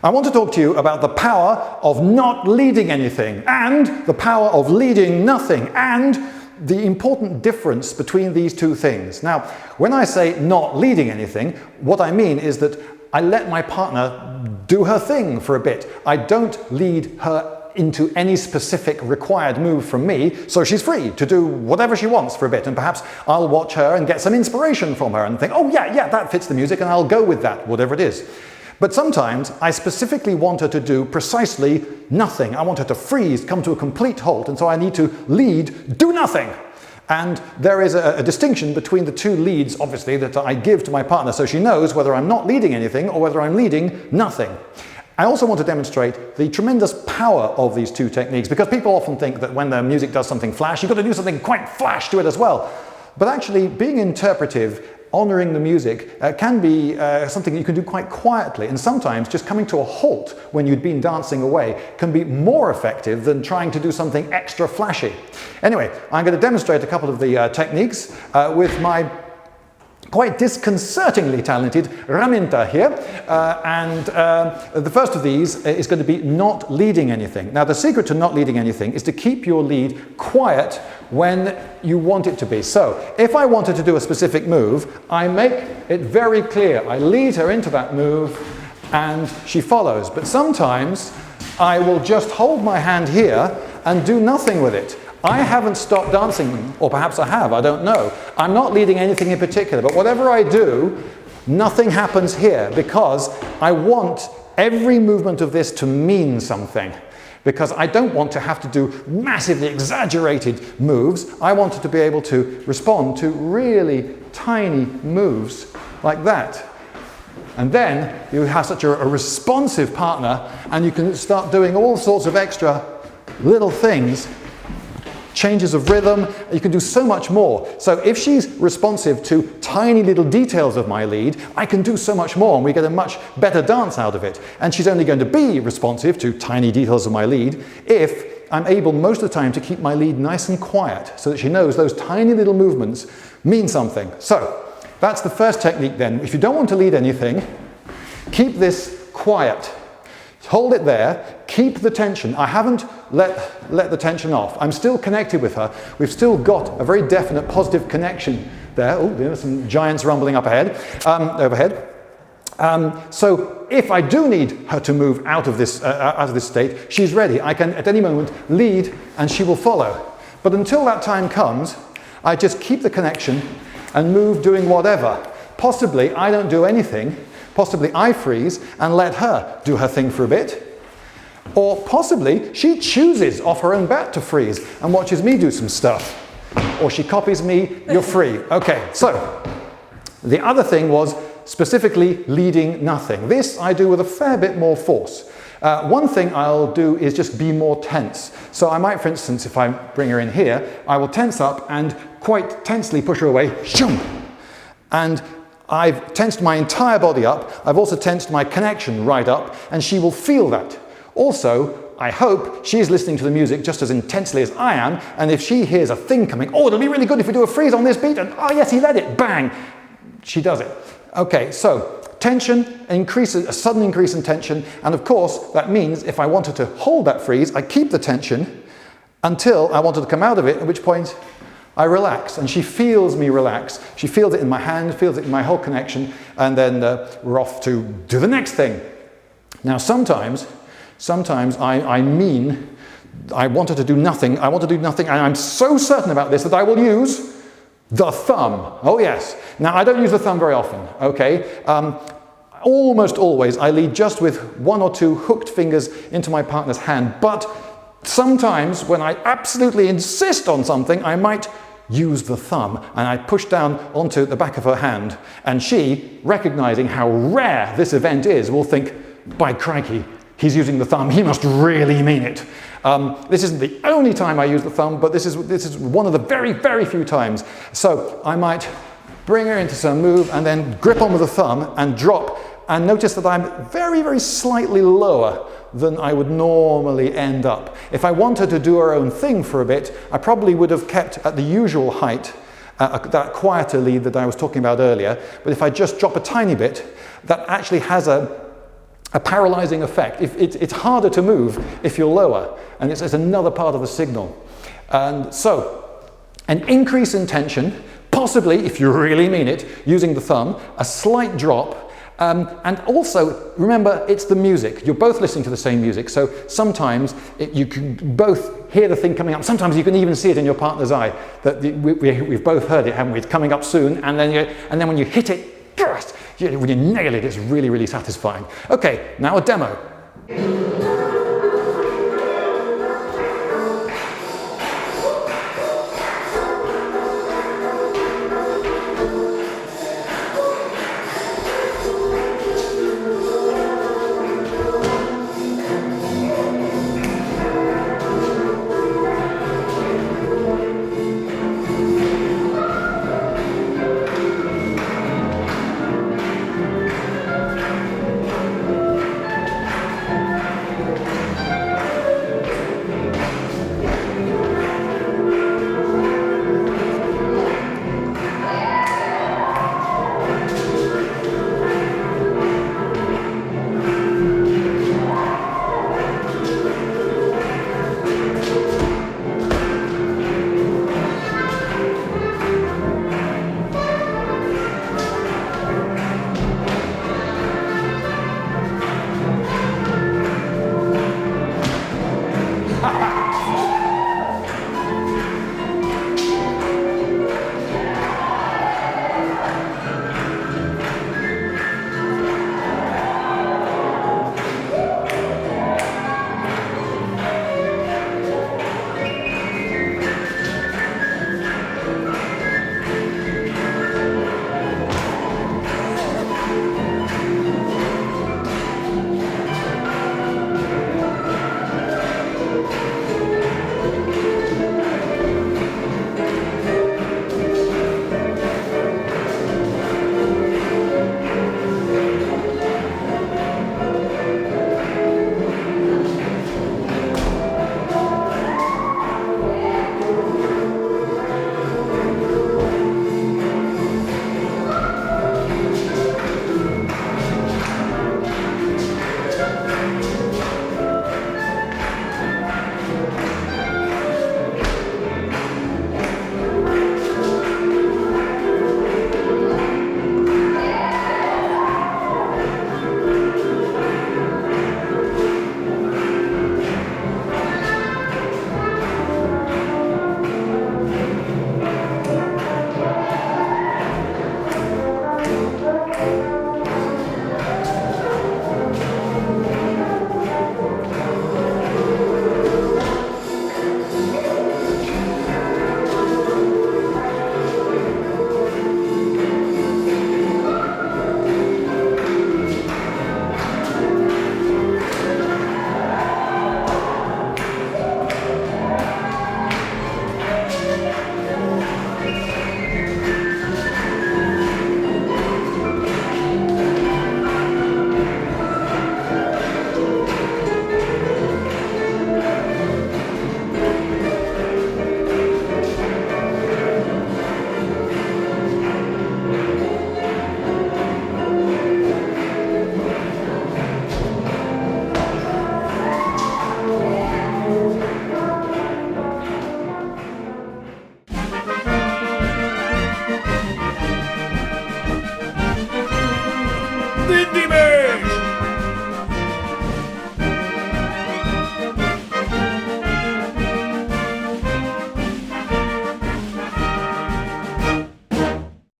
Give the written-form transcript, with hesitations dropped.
I want to talk to you about the power of not leading anything, and the power of leading nothing, and the important difference between these two things. Now, when I say not leading anything, what I mean is that I let my partner do her thing for a bit. I don't lead her into any specific required move from me, so she's free to do whatever she wants for a bit, and perhaps I'll watch her and get some inspiration from her and think, oh yeah, that fits the music, and I'll go with that, whatever it is. But sometimes I specifically want her to do precisely nothing. I want her to freeze, come to a complete halt, and so I need to lead, do nothing. And there is a distinction between the two leads, obviously, that I give to my partner, so she knows whether I'm not leading anything or whether I'm leading nothing. I also want to demonstrate the tremendous power of these two techniques, because people often think that when the music does something flash, you've got to do something quite flash to it as well. But actually, being interpretive, honouring the music, can be something you can do quite quietly, and sometimes just coming to a halt when you'd been dancing away can be more effective than trying to do something extra flashy. Anyway, I'm going to demonstrate a couple of the techniques with my quite disconcertingly talented Raminta here, and the first of these is going to be not leading anything. Now, the secret to not leading anything is to keep your lead quiet when you want it to be. So, if I wanted to do a specific move, I make it very clear. I lead her into that move and she follows. But sometimes I will just hold my hand here and do nothing with it. I haven't stopped dancing, or perhaps I have, I don't know. I'm not leading anything in particular, but whatever I do, nothing happens here, because I want every movement of this to mean something. Because I don't want to have to do massively exaggerated moves. I want to be able to respond to really tiny moves like that. And then you have such a responsive partner, and you can start doing all sorts of extra little things. Changes of rhythm, you can do so much more. So if she's responsive to tiny little details of my lead, I can do so much more, and we get a much better dance out of it. And she's only going to be responsive to tiny details of my lead if I'm able most of the time to keep my lead nice and quiet, so that she knows those tiny little movements mean something. So that's the first technique then. If you don't want to lead anything, keep this quiet. Hold it there, keep the tension. I haven't let the tension off. I'm still connected with her. We've still got a very definite positive connection there. Oh, there's some giants rumbling up ahead, overhead. So if I do need her to move out of this state, she's ready. I can at any moment lead and she will follow. But until that time comes, I just keep the connection and move doing whatever. Possibly I don't do anything. Possibly I freeze and let her do her thing for a bit. Or possibly she chooses off her own bat to freeze and watches me do some stuff. Or she copies me, you're free. Okay, so the other thing was specifically leading nothing. This I do with a fair bit more force. One thing I'll do is just be more tense. So I might, for instance, if I bring her in here, I will tense up and quite tensely push her away. Shoom! And I've tensed my entire body up. I've also tensed my connection right up, and she will feel that. Also, I hope she's listening to the music just as intensely as I am, and if she hears a thing coming, oh, it'll be really good if we do a freeze on this beat, and oh yes, he led it, bang, she does it. Okay, so tension increases, a sudden increase in tension, and of course that means if I wanted to hold that freeze, I keep the tension until I wanted to come out of it, at which point I relax, and she feels me relax. She feels it in my hand, feels it in my whole connection, and then we're off to do the next thing. Now sometimes I mean I wanted to do nothing, and I'm so certain about this that I will use the thumb. Oh yes. Now I don't use the thumb very often, okay? Almost always I lead just with one or two hooked fingers into my partner's hand, but sometimes when I absolutely insist on something, I might use the thumb, and I push down onto the back of her hand, and she, recognizing how rare this event is, will think, by crikey, he's using the thumb, he must really mean it. This isn't the only time I use the thumb, but this is one of the very, very few times. So I might bring her into some move and then grip on with the thumb and drop, and notice that I'm very, very slightly lower than I would normally end up. If I wanted to do her own thing for a bit, I probably would have kept at the usual height, that quieter lead that I was talking about earlier. But if I just drop a tiny bit, that actually has a a paralyzing effect. It's harder to move if you're lower, and it's another part of the signal. And so, an increase in tension, possibly, if you really mean it, using the thumb, a slight drop, and also, remember, it's the music. You're both listening to the same music, so sometimes you can both hear the thing coming up. Sometimes you can even see it in your partner's eye, that we've both heard it, haven't we? It's coming up soon, and then when you hit it, when you nail it, it's really, really satisfying. Okay, now a demo.